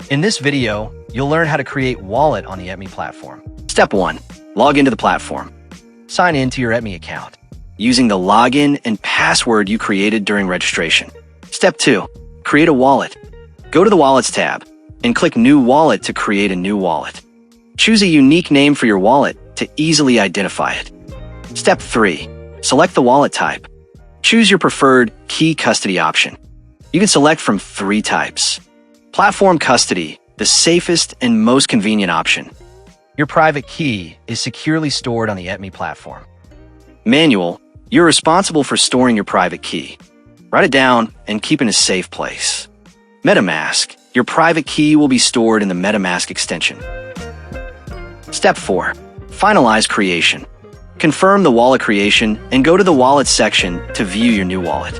In this video, you'll learn how to create wallet on the ATME platform. Step 1. Log into the platform. Sign in to your ATME account using the login and password you created during registration. Step 2. Create a wallet. Go to the Wallets tab and click New Wallet to create a new wallet. Choose a unique name for your wallet to easily identify it. Step 3. Select the wallet type. Choose your preferred key custody option. You can select from 3 types. Platform custody, the safest and most convenient option. Your private key is securely stored on the ATME platform. Manual, you're responsible for storing your private key. Write it down and keep it in a safe place. MetaMask, your private key will be stored in the MetaMask extension. Step 4. Finalize creation. Confirm the wallet creation and go to the Wallet section to view your new wallet.